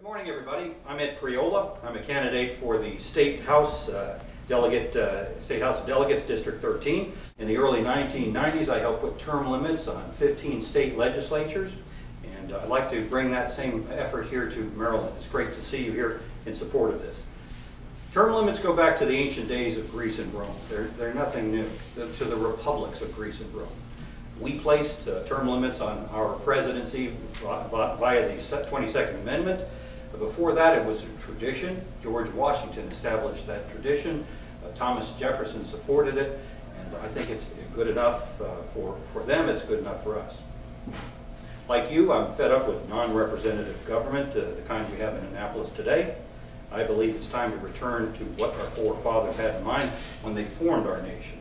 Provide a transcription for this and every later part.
morning, everybody. I'm Ed Priola. I'm a candidate for the State House of Delegates, District 13. In the early 1990s, I helped put term limits on 15 state legislatures, and I'd like to bring that same effort here to Maryland. It's great to see you here in support of this. Term limits go back to the ancient days of Greece and Rome. They're nothing new, to the republics of Greece and Rome. We placed term limits on our presidency via the 22nd Amendment. Before that, it was a tradition. George Washington established that tradition. Thomas Jefferson supported it, and I think it's good enough for them. It's good enough for us. Like you, I'm fed up with non-representative government, the kind we have in Annapolis today. I believe it's time to return to what our forefathers had in mind when they formed our nation.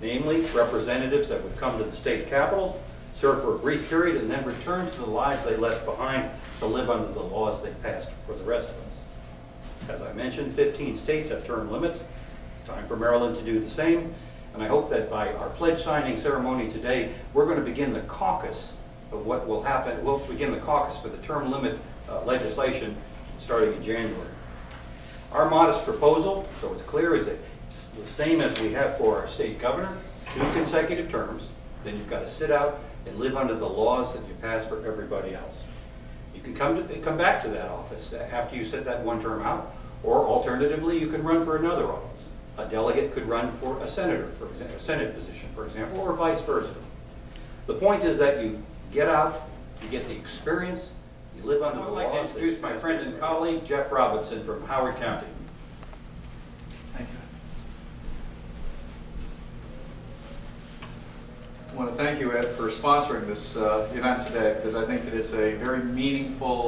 Namely, representatives that would come to the state capitals, serve for a brief period, and then return to the lives they left behind to live under the laws they passed for the rest of us. As I mentioned, 15 states have term limits. It's time for Maryland to do the same, and I hope that by our pledge signing ceremony today, we're going to begin the caucus of what will happen. We'll begin the caucus for the term limit legislation starting in January. Our modest proposal, so it's clear, is the same as we have for our state governor, 2 consecutive terms. Then you've got to sit out and live under the laws that you pass for everybody else. You can come back to that office after you sit that one term out, or alternatively, you can run for another office. A delegate could run for a senator, for example, a Senate position, for example, or vice versa. The point is that you get out, you get the experience, you live under the laws. I'd like to introduce my friend and colleague, Jeff Robinson from Howard County. Thank you. I want to thank you, Ed, for sponsoring this event today, because I think that it's a very meaningful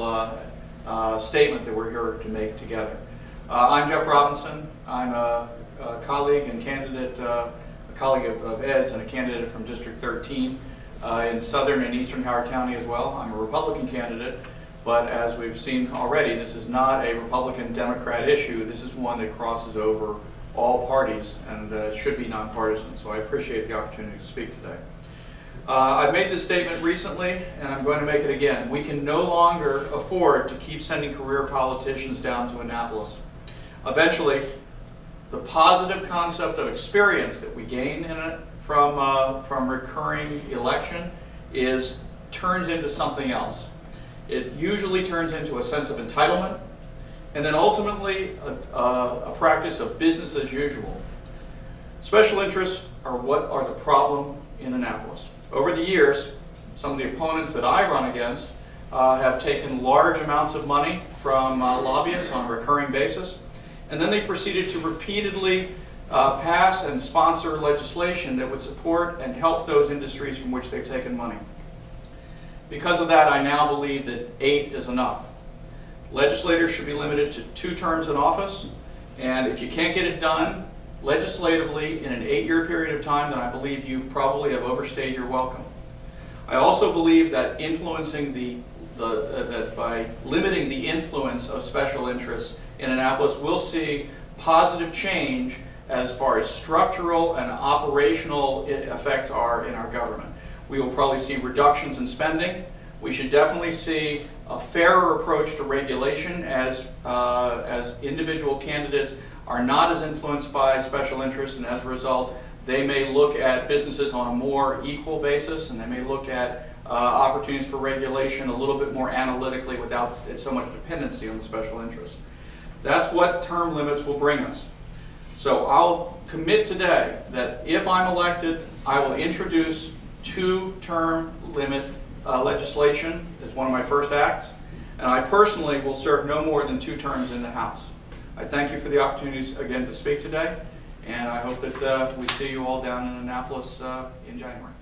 statement that we're here to make together. I'm Jeff Robinson. I'm a colleague and candidate, a colleague of Ed's and a candidate from District 13 in southern and eastern Howard County as well. I'm a Republican candidate, but as we've seen already, this is not a Republican-Democrat issue. This is one that crosses over all parties and should be nonpartisan, so I appreciate the opportunity to speak today. I've made this statement recently, and I'm going to make it again. We can no longer afford to keep sending career politicians down to Annapolis. Eventually, the positive concept of experience that we gain in it from recurring election turns into something else. It usually turns into a sense of entitlement, and then ultimately a practice of business as usual. Special interests are what are the problem in Annapolis. Over the years, some of the opponents that I run against have taken large amounts of money from lobbyists on a recurring basis, and then they proceeded to repeatedly pass and sponsor legislation that would support and help those industries from which they've taken money. Because of that, I now believe that 8 is enough. Legislators should be limited to 2 terms in office, and if you can't get it done legislatively in an 8-year period of time, then I believe you probably have overstayed your welcome. I also believe that that by limiting the influence of special interests in Annapolis, we'll see positive change as far as structural and operational effects are in our government. We will probably see reductions in spending. We should definitely see a fairer approach to regulation as individual candidates are not as influenced by special interests, and as a result, they may look at businesses on a more equal basis, and they may look at opportunities for regulation a little bit more analytically without so much dependency on the special interests. That's what term limits will bring us. So I'll commit today that if I'm elected, I will introduce 2-term limit legislation as one of my first acts, and I personally will serve no more than 2 terms in the House. I thank you for the opportunities again to speak today, and I hope that we see you all down in Annapolis in January.